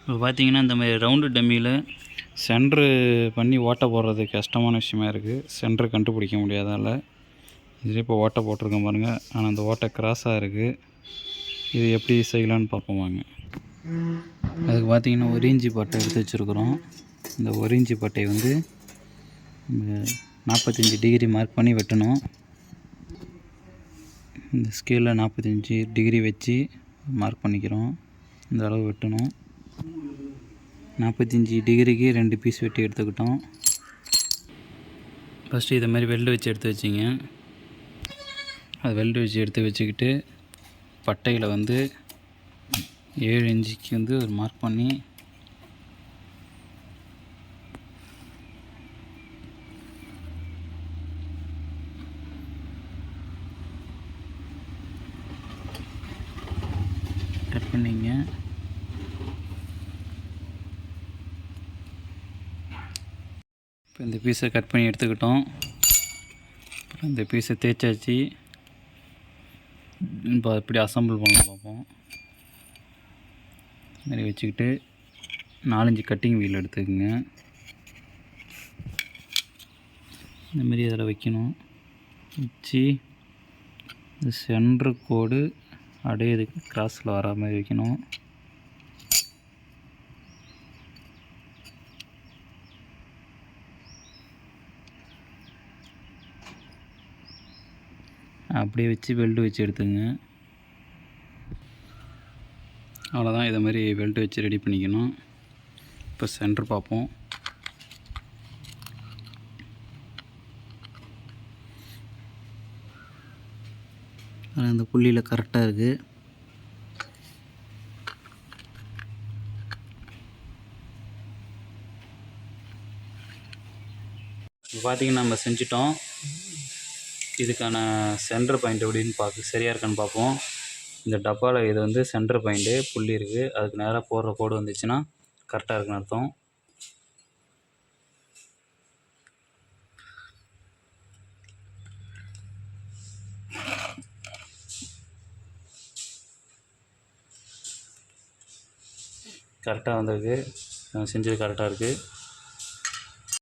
இப்போ பார்த்தீங்கன்னா இந்த மாதிரி ரவுண்டு டம்மியில் சென்ட்ரு பண்ணி ஓட்டை போடுறது கஷ்டமான விஷயமா இருக்குது. சென்ட்ரு கண்டுபிடிக்க முடியாதால் இதில் இப்போ ஓட்டை போட்டிருக்கேன் பாருங்கள். ஆனால் அந்த ஓட்டை கிராஸாக இருக்குது. இது எப்படி செய்யலான்னு பார்ப்போம் வாங்க. அதுக்கு பார்த்தீங்கன்னா 1 இன்ச்சு பட்டை எடுத்து வச்சுருக்குறோம். இந்த 1 இன்ச்சு பட்டையை வந்து 45 டிகிரி மார்க் பண்ணி வெட்டணும். இந்த ஸ்கேலில் 45 டிகிரி வச்சு மார்க் பண்ணிக்கிறோம். இந்த அளவு வெட்டணும். 45 டிகிரிக்கு 2 பீஸ் வெட்டி எடுத்துக்கிட்டோம். ஃபஸ்ட்டு இதை மாதிரி வெல்டு வச்சு எடுத்து வச்சிங்க. அது வெல்டு வச்சு எடுத்து வச்சுக்கிட்டு பட்டையில் வந்து 7 இன்ச்சுக்கு வந்து ஒரு மார்க் பண்ணி கட் பண்ணிங்க. இப்போ இந்த பீஸை கட் பண்ணி எடுத்துக்கிட்டோம். அப்புறம் இந்த பீஸை தேய்ச்சாச்சு. இப்போ எப்படி அசம்பிள் பண்ண பார்ப்போம். இது மாதிரி வச்சுக்கிட்டு 4-5 கட்டிங் வீல் எடுத்துக்கோங்க. இந்தமாரி அதில் வைக்கணும். வச்சு இந்த சென்ட்ரு கோடு அடையிறதுக்கு கிராஸில் வர மாதிரி வைக்கணும். அப்படியே வச்சு வெல்டு வச்சு எடுத்துங்க. அவ்வளோதான். இதை மாதிரி வெல்டு வச்சு ரெடி பண்ணிக்கணும். இப்போ சென்ட்ரு பார்ப்போம். அந்த புள்ளியில் கரெக்டாக இருக்குது. இப்போ பார்த்திங்கன்னா நம்ம செஞ்சிட்டோம். இதுக்கான சென்டர் பாயிண்ட் எப்படின்னு சரியாக இருக்கான்னு பார்ப்போம். இந்த டப்பாவில் இது வந்து சென்டர் பாயிண்ட்டு புள்ளி இருக்குது. அதுக்கு நேராக போடுற கோடு வந்துச்சுன்னா கரெக்டாக இருக்குன்னு அர்த்தம். கரெக்டாக வந்திருக்கு. செஞ்சது கரெக்டாக இருக்குது.